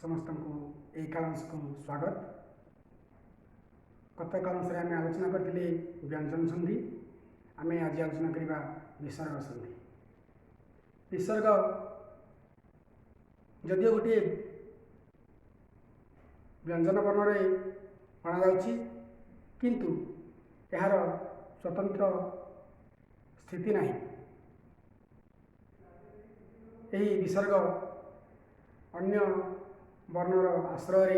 समस्त को एक कालांश को स्वागत। गत कालांश आम आलोचना करते व्यंजन संधि। आम आज आलोचना करवा विसर्ग संधि। विसर्ग जदिव गोटे व्यंजन वर्ण में अणाई किंतु यार स्वतंत्र स्थिति नहीं। यही विसर्ग अन्य वर्णर आश्रय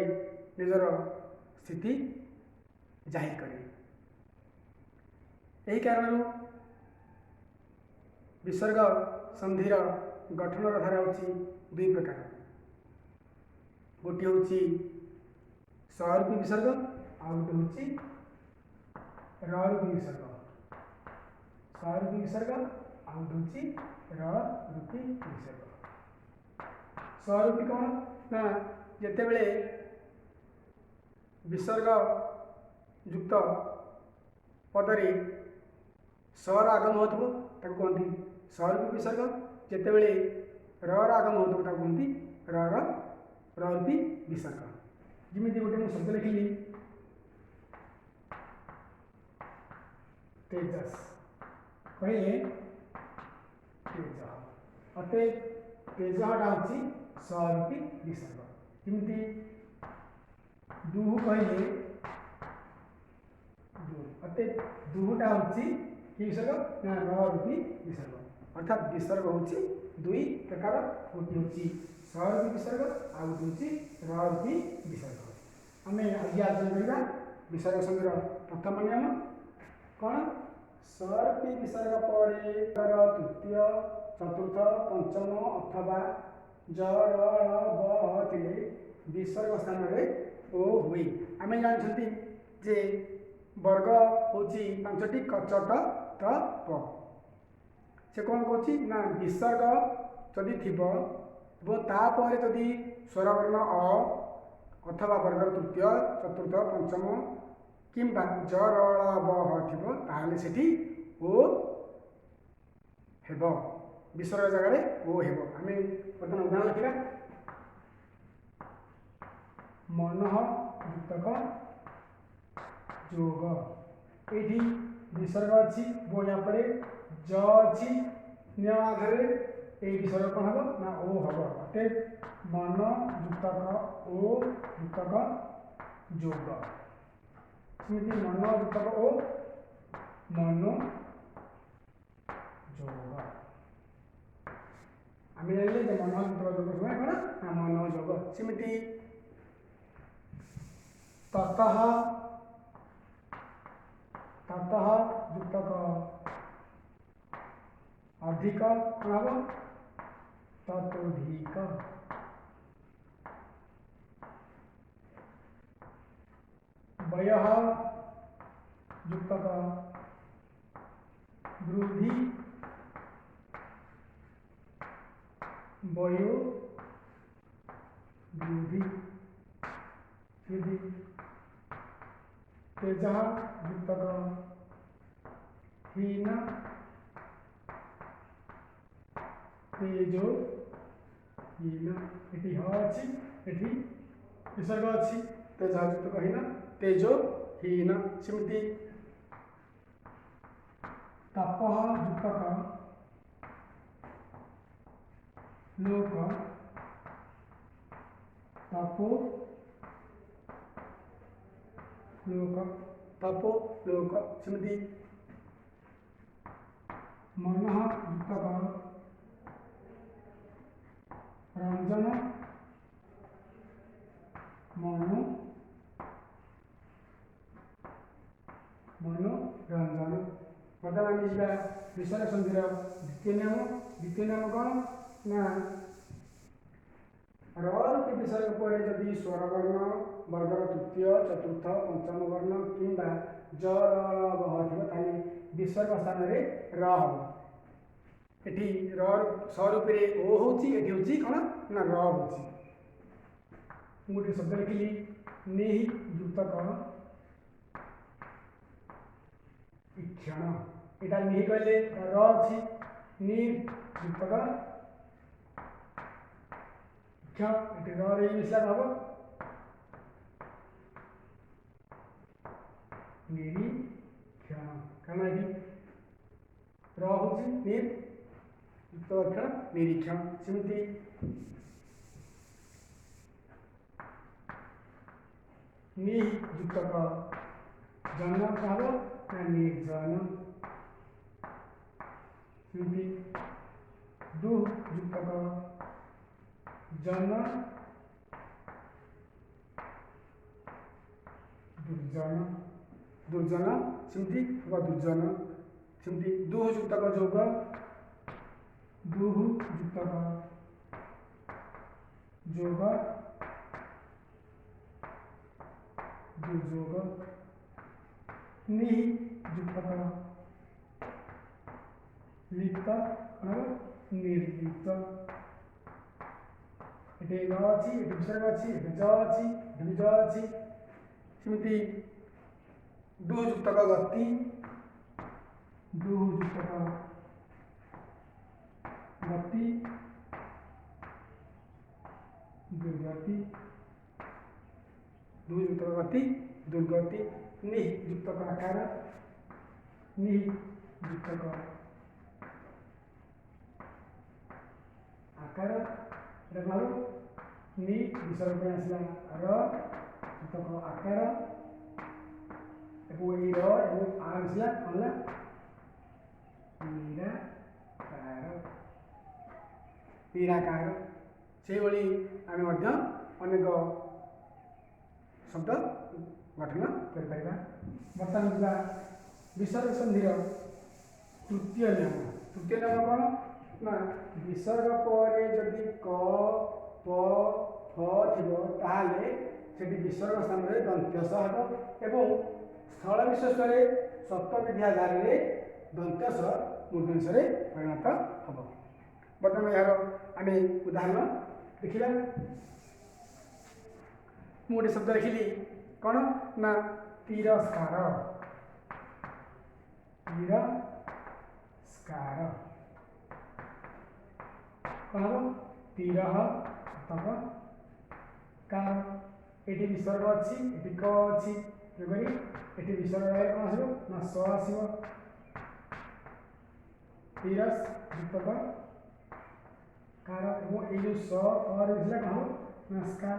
निजर स्थिति जाहिर करे। यही कारण विसर्ग संधिर गठन धारा होची दुई प्रकार। गोटे होची स्वरूपी विसर्ग आ गोटे होची रूपी विसर्ग। स्वरूपी विसर्ग आ गोटे होची रूपी विसर्ग। स्वरूपी कौन ना जितेबले विसर्ग युक्त पदरे स्वर आगम होथबो ताको कहती स्वरूपी विसर्ग। जितेबले र आगम होथबो ताको कहती रूपी विसर्ग। जमीती गोटे मुझे शब्द लिखिली तेजस कहले तेज अते तेजटा हूँ स्वरूपी विसर्ग। जमीती दुहु कहले अते दुहुटा हूँ कि विसर्ग ना रूपी विसर्ग। अर्थात विसर्ग हूँ दुई प्रकार। गोटे हूँ स्वरूपी विसर्ग आ गोटे हूँ रूपी विसर्ग। आम आज आलोचना करवा विसर्ग संधिर प्रथम नियम कौन। स्वरूपी विसर्ग पर तृतीय चतुर्थ पंचम अथवा ज र ब थे विसर्ग स्थान में ओ हुए। आम जानते जे वर्ग होची पांचटी क च ट त प। से कौन कौची ना विसर्ग जदि थिबो तापर जदि स्वरवर्ण अ अथवा वर्ग तृतीय चतुर्थ पंचम किंबा ज र ब थिबो ताहले सेठी ओ हेबो। विसर्ग जगह ओ हेबो। आम बर्तमान उदाहरण लिखा मन युक्तक जोग। ये विसर्ग अच्छी वो यहाँ पर ज अच्छी नियम आधार ये विसर्ग कौन हम ना ओ हम। अटे मन युक्तक ओ युक्तक जोग। सेमती मन युक्तक ओ मनो जोग। आम जाने मन युक्तक जोग समय कौन ना मन जोग। सेमती ततः ततः युक्तक अधिक कौन हम ततोधिक। वयः युक्तक वृद्धि वयो वृद्धि। तेज युक्तक हीन तेजो हीन। ये अच्छी विसर्ग अच्छी तेज युक्तक हीन तेजो हीन। सेमती तप युक्तक लोक तपो लोक तपो लोक। सेमती मन युक्तक रंजन मनो मनोरंजन। बर्तमान विसर्ग संधिर द्वितीय नियम कौन ना रूपी विसर्ग पर जदि स्वरवर्ण वर्गर तृतीय चतुर्थ पंचम वर्ण किंबा ज र ब थी विसर्ग स्थान में र हम। ये स्वरूपी ओ होती कौन ना र हो। गोटे शब्द लिखिली नि युक्तक इक्षण। यहाँ नि कहले र अच्छी नि युक्तक क्ष एटी र रे मिसला हबो निरीक्षण कारण एटी र होची निर युक्त अक्षर निरीक्षण सेमती नि युक्त क जन कहबो ना निर्जन सेमती दु युक्त क जन दुर्जन दुर्जन सेमती हबो दुर्जन सेमती दुह युक्त क जोग दुह युक्त क जोग दुर्जोग नि युक्त क लिप्त निर्लिप्त एटे न अछि एटे विसर्ग अछि एटे ज अछि एटे ज अछि सेमती दुह युक्त क गति दुह युक्त क गति दुर्गति दुह युक्त क गति दुर्गति नि युक्त क आकार नि युक्त क आकार देखो नि विसर्ग पे आसला र युक्त क आकार एवं ई र एवं आ आसला कोनला निराकार से भली आमे मध्य अनेक शब्द गठन कर पाइबा वर्तमान जा विसर्ग संधि तृतीय नियम कौन ना विसर्ग पर जदि क प फ थिबो ताहाले सेठी विसर्ग स्थान रे दंत्यस हबो एवं स्थल विशेष रे सप्तविधि आधार रे दंत्यस मूर्धन्यस रे परिणत हबो वर्तमान यार आमे उदाहरण देखिबा मोटे शब्द लिखिली कौन ना तिरस्कार तिरस्कार कौन हम तिरह तब कार एटी विसर्ग अच्छी एटी क अच्छी एटी विसर्ग कौन आसो ना स आसो तिरस युक्त कार एवं ये जो स और इसला कौन नमस्कार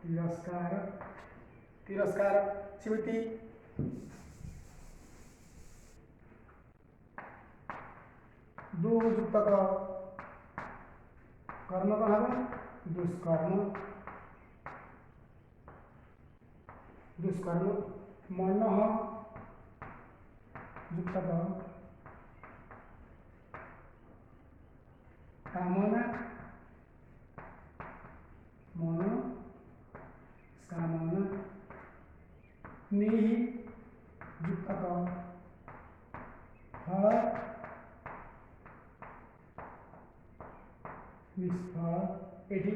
तिरस्कार तिरस्कार सेमती दु युक्त कर्म कौन हम दुष्कर्म दुष्कर्म मन युक्त कामना मन कामना निहि युक्त फल निष्फल एठी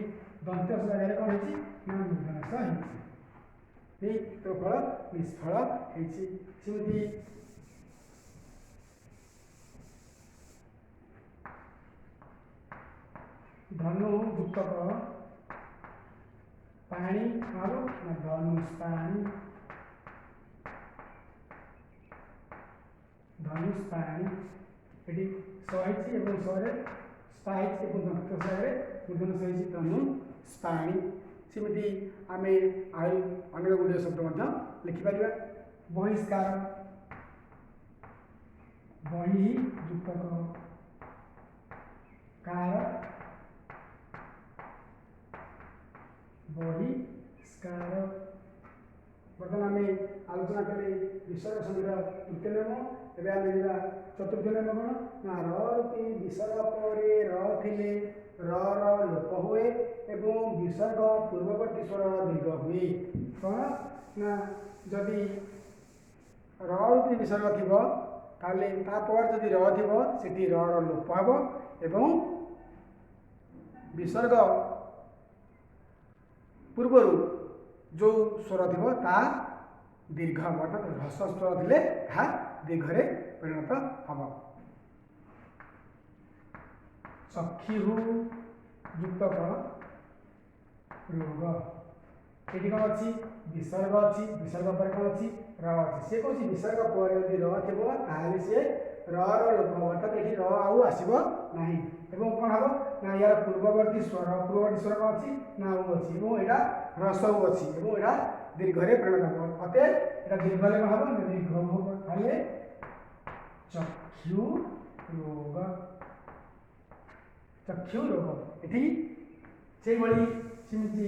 दंत्य जगह कौन है ना मूर्धन्यस है तो फल निष्फल है सेमती धनु युक्त पानी मारो ना धनुष पानी धनुष पानी एटी सहित एवं सरे स्पाइट एवं दंत्य सरे मूर्धन्यस है धनुष पानी सेमती आमे आयु अनेक गुड़िया शब्द लिखिपर बहिष्कार बहि युक्त कार बहिष्कार बर्तमान आम आलोचना कले विसर्ग संधि तृतीय नियम एवं आम जा चतुर्थ नियम कौन ना रूपी विसर्ग पर र थिले र लोप हुए एवं विसर्ग पूर्ववर्ती स्वर दीर्घ हुए कौन ना जदि रूपी विसर्ग थी ताले तापर जदि र थी सेठी र लोप हम एवं विसर्ग पूर्व जो स्वर थी ता दीर्घ अर्थात ह्रस्व स्वर थे दीर्घ परिणत हम चक्षु युक्त रोग ये कौन अच्छी विसर्ग अच्छी विसर्ग पर कौन अच्छी र अच्छी से कौन विसर्ग पर यदि र थी सी रोप हम अर्थात ये आउ आसब ना कौन हम ना यार पूर्ववर्ती स्वर कौन अच्छी ना उ अच्छी यहाँ ह्रस्व उ अच्छी यहाँ दीर्घ परिणत हम अतः यहाँ दीर्घ कौन हम दीर्घ चक्षु रोग चक्षु रोग ये से सेमती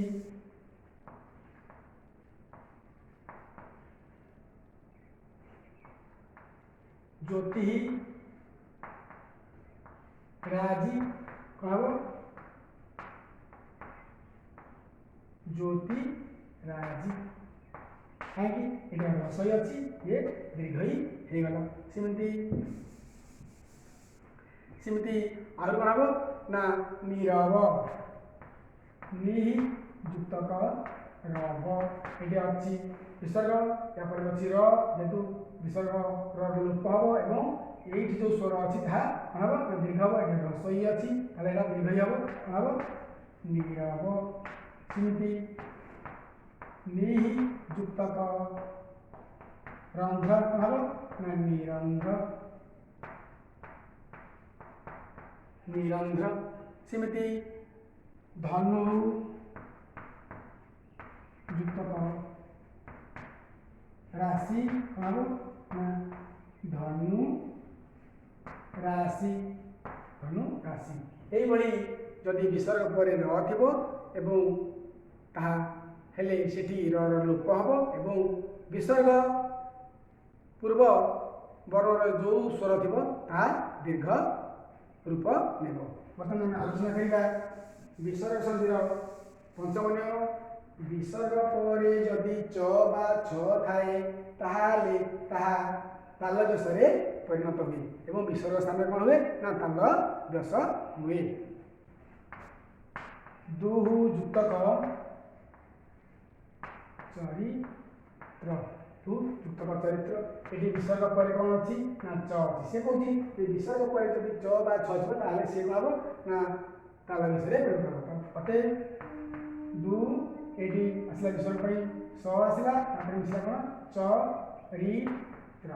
ज्योति राजी कौन हम ज्योति राजी कहीं रसई अच्छी ये दीर्घ ही होगला सेमती सेमती आर कौन हम ना नीरव नी युक्तक रव ये अच्छी विसर्ग या पर अच्छी रेतु विसर्ग लोप हम और ये जो स्वर अच्छी कौन हम दीर्घ हम ये रसई अच्छी यहाँ दीर्घ हम कौन हम नीरव सेमती नी युक्तक रंध्र कौन हम ना निरंध्र निरंध्र सेमती धनु युक्तक राशि कौन हम ना धनु राशि यही जदि विसर्ग पर र थो एवं ताहेले सेठी लोप हम एवं विसर्ग पूर्व वर्णर जो स्वर थी दीर्घ रूप नेब बर्तमान आलोचना करवा विसर्ग संधि पंचम नियम विसर्ग पर जदि च बा छ थाए ताहाले ताहा ताल जसरे परिणत हुए एवं विसर्ग स्थान कौन हुए ना ताल जस हुए दुहु युक्तक चरित्र तु युक्तक चरित्र ये विसर्ग पर कौन अच्छी ना च अच्छी से कौन विसर्ग पर जब च बा छ थोड़ा सी कौन हम ना ताल विषय परिणत हम अटे दु ये आसला विसर्ग पर स आसला मिसला कौन चरित्र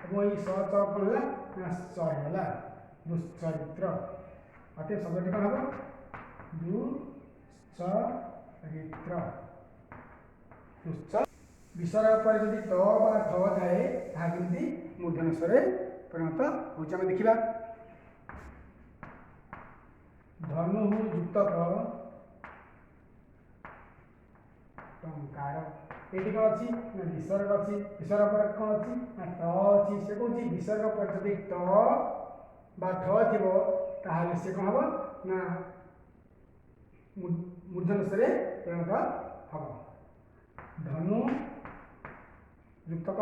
और ये स च कौन है ना चला दुश्चरित्र अतः शब्द कौन हम दुश्चरित्र दुश्च विसर्ग पर जब ट बा ठ थाए ताकि मूर्धन स्वर परिणत हो देखा धनु युक्तक टंकार ये कौन अच्छी ना विसर्ग अच्छी विसर्ग पर कौन अच्छी ना ट अच्छी से कौन विसर्ग पर जब ट बा ठ थी से कौन हम ना मूर्धन स्वर परिणत हम धनु युक्तक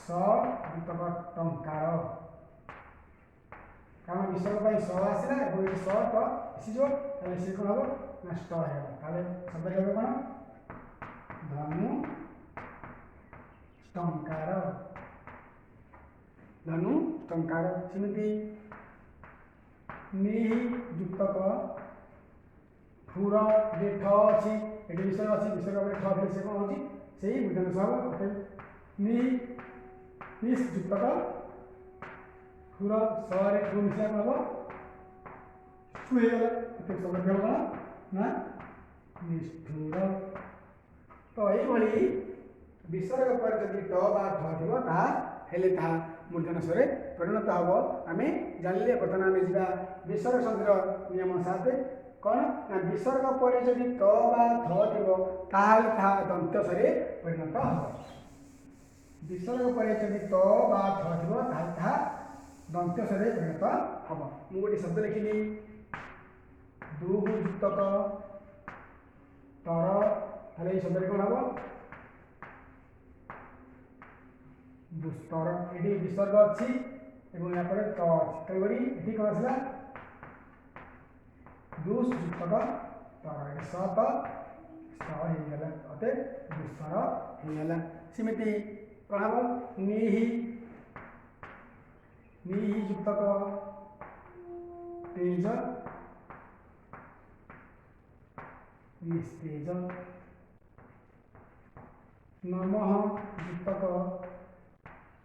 स युक्तक टंकार कारण विसर्ग पर स आसला और स ट आसीज से कौन हम नष्ट है शब्द कह कौन धनु टंकार धनु टंकार सेमती नी युक्तक फुर जे ठ अच्छी ये विसर्ग अच्छी विसर्ग पर ठ से कौन अच्छी से ही मूर्धन सब नी युक्तक फुर सरे ठू मिसला कौन हम ठू होगा शब्द कह कौन ना निष्ठुर तो यही विसर्ग पर जब ट बा ठ थी मूर्धन स्वर परिणत हम आम जानले बर्तमान आम जा विसर्ग संधि नियम 7 कौन ना विसर्ग पर जब ट बा ठ थी दंत स्वर परिणत हम विसर्ग पर जब ट बा ठ थी दंत स्वर परिणत हम मुझे गोटे शब्द लिखिली दुहु युक्तक तर ये शब्द कौन हम दुस्तर ये विसर्ग अच्छी यहाँ पर ट अच्छी ये कौन आसला दुष युक्तक तर सत होगला अतः दुस्तर होगला सेमती कौन हम नीहि युक्तक तेज निस्तेज। नमः युक्तक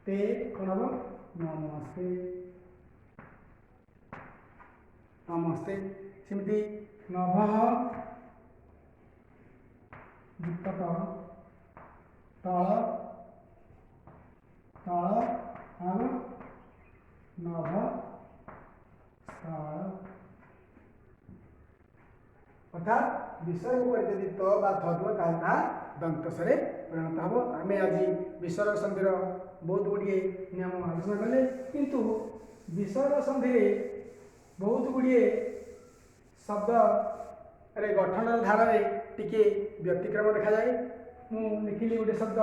ते कौन हम नमस्ते नमस्ते। सेमती नभः युक्तक तल तल हम नभ स्थल। अर्थात विसर्ग पर यदि त बा थ थो ताहा दंतसरे परिणत हम। आम आज विसर्ग संधिर बहुत गुड़िए नियम आलोचना कले, किंतु विसर्ग संधि बहुत गुड़िए शब्द रे गठन धारा रे टिके व्यतिक्रम देखा जाए। मु लिखिली गोटे शब्द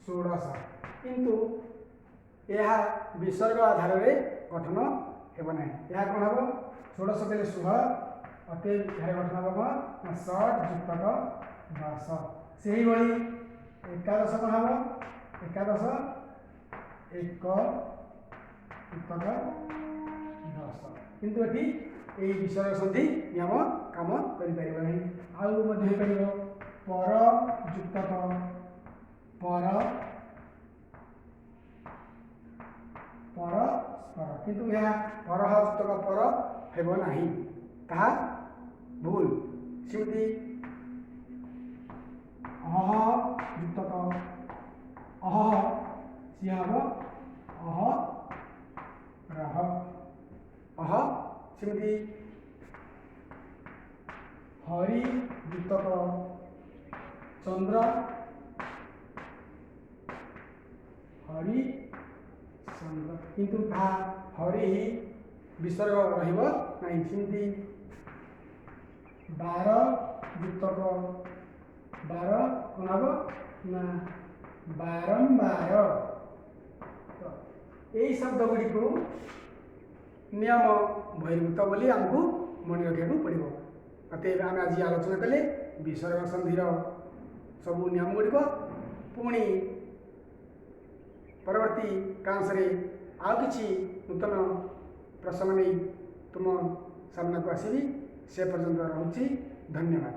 षोडश, किंतु यह विसर्ग आधार रे गठन हेब ना। यह कौन हम षोडश बेले 16 अतएव यार गठन हम कौन षट युक्तक 10। से ही भली एकादश कौन हम एकादश एक युक्तक 10, किंतु एटी ए विसर्ग संधि नियम काम करि परिबो नहीं। आउ मध्ये करिवो पर युक्तक पर परस्पर, किंतु यह पर युक्तक पर हेब नहीं, ताहा भूल। सेमती अह युक्तक अह सी हम अह रह अह। सेमती हरि युक्तक चंद्र हरि चंद्र, किंतु ताहा हरि ही विसर्ग रहिब नहीं। सेमती 12 युक्तक 12 कौन हम ना बारंबार। तो यही शब्द गुड़ी को नियम बहिर्भूत बोली आमको मन रखा पड़ो। अतएव आम आज आलोचना कले विसर्ग संधिर सबू नियम गुड़िक। पुणी परवर्ती क्लास रे आउ किछि नूतन प्रसंग नहीं तुम सामना को आसबि। से पर्यंत रहुछि। धन्यवाद।